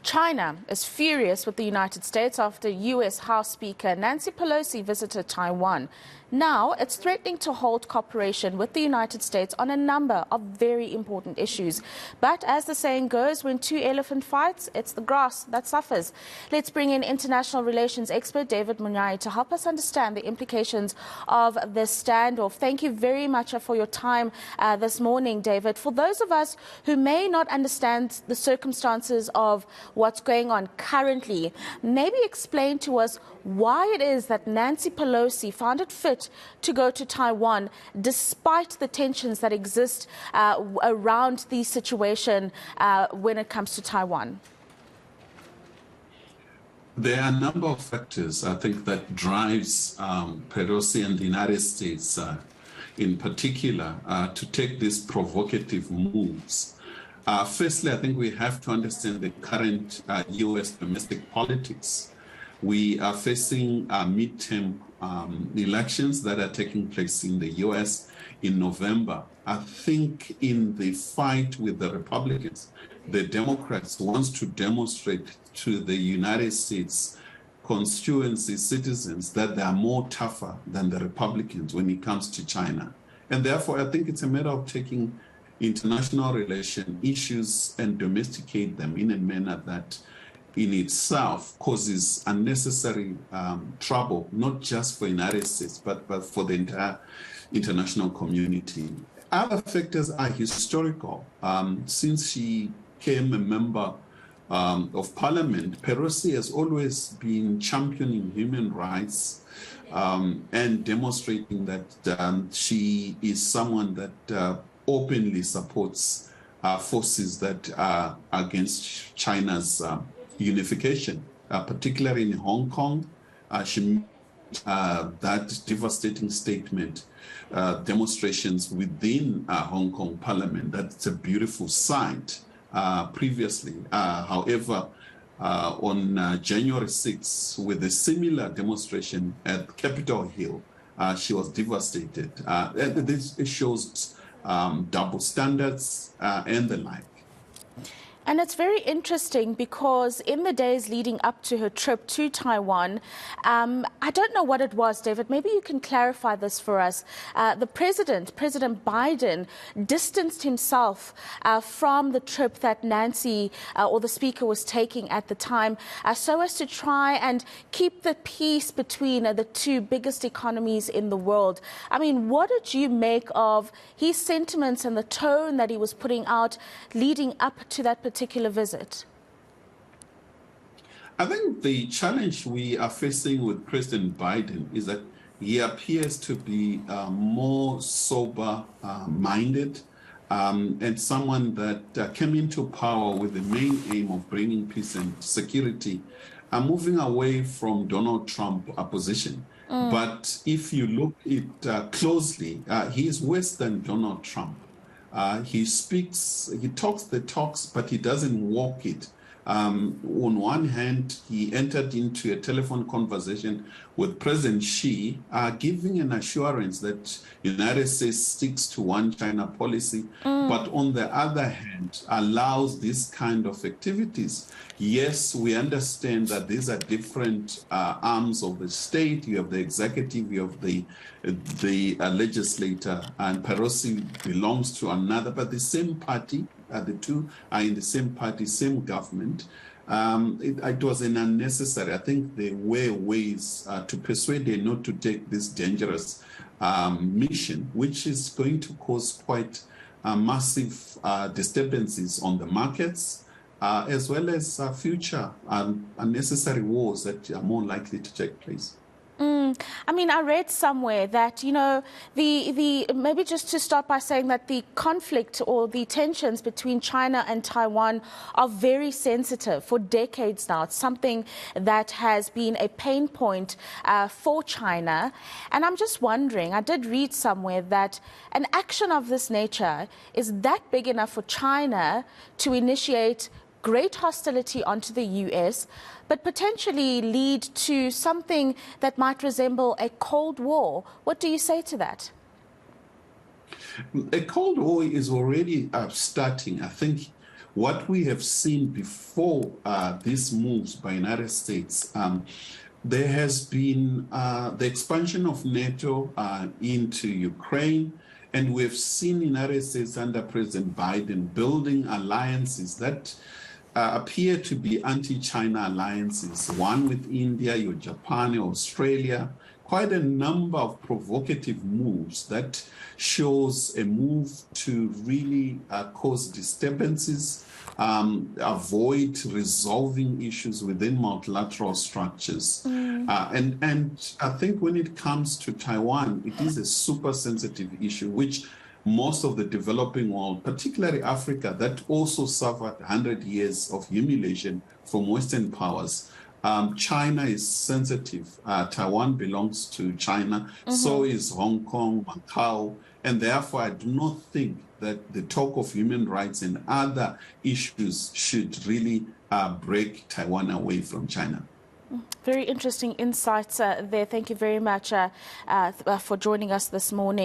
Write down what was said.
China is furious with the United States after U.S. House Speaker Nancy Pelosi visited Taiwan. Now it's threatening to halt cooperation with the United States on a number of very important issues. But as the saying goes, when two elephants fight, it's the grass that suffers. Let's bring in international relations expert David Munyai to help us understand the implications of this standoff. Thank you very much for your time this morning, David. For those of us who may not understand the circumstances of what's going on currently, maybe explain to us why it is that Nancy Pelosi found it fit to go to Taiwan despite the tensions that exist around the situation when it comes to Taiwan. There are a number of factors, I think, that drives Pelosi and the United States in particular to take these provocative moves. Firstly, I think we have to understand the current U.S. domestic politics. We are facing midterm elections that are taking place in the U.S. in November. I think in the fight with the Republicans, the Democrats want to demonstrate to the United States constituency citizens that they are more tougher than the Republicans when it comes to China. And therefore, I think it's a matter of taking international relation issues and domesticate them in a manner that in itself causes unnecessary trouble, not just for the United States, but for the entire international community. Other factors are historical. Since she became a member of parliament, Pelosi has always been championing human rights and demonstrating that she is someone that openly supports forces that are against China's unification, particularly in Hong Kong. She made that devastating statement, demonstrations within Hong Kong Parliament. That's a beautiful sight. Previously, however, on January 6th, with a similar demonstration at Capitol Hill, she was devastated. And this shows double standards and the like. And it's very interesting because in the days leading up to her trip to Taiwan, I don't know what it was, David, maybe you can clarify this for us. President Biden, distanced himself from the trip that Nancy or the speaker was taking at the time so as to try and keep the peace between the two biggest economies in the world. I mean, what did you make of his sentiments and the tone that he was putting out leading up to that particular visit? I think the challenge we are facing with President Biden is that he appears to be more sober-minded and someone that came into power with the main aim of bringing peace and security, moving away from Donald Trump opposition. But if you look at it closely, he is worse than Donald Trump. He talks the talks, but he doesn't walk it. On one hand, he entered into a telephone conversation with President Xi, giving an assurance that the United States sticks to one China policy, but on the other hand, allows this kind of activities. Yes, we understand that these are different arms of the state. You have the executive, you have the legislator, and Pelosi belongs to another, but the same party. The two are in the same party, same government. It was an unnecessary. I think there were ways to persuade them not to take this dangerous mission, which is going to cause quite massive disturbances on the markets, as well as future unnecessary wars that are more likely to take place. I mean, I read somewhere that, you know, maybe just to start by saying that the conflict or the tensions between China and Taiwan are very sensitive for decades now. It's something that has been a pain point for China. And I'm just wondering, I did read somewhere that an action of this nature is that big enough for China to initiate great hostility onto the U.S., but potentially lead to something that might resemble a Cold War. What do you say to that? A Cold War is already starting. I think what we have seen before these moves by United States, there has been the expansion of NATO into Ukraine, and we've seen United States under President Biden building alliances that appear to be anti-China alliances, one with India, your Japan, Australia, quite a number of provocative moves that shows a move to really cause disturbances, avoid resolving issues within multilateral structures. And I think when it comes to Taiwan, it is a super sensitive issue, which most of the developing world, particularly Africa, that also suffered 100 years of humiliation from Western powers. China is sensitive. Taiwan belongs to China. So is Hong Kong, Macau. And therefore, I do not think that the talk of human rights and other issues should really break Taiwan away from China. Very interesting insights there. Thank you very much for joining us this morning.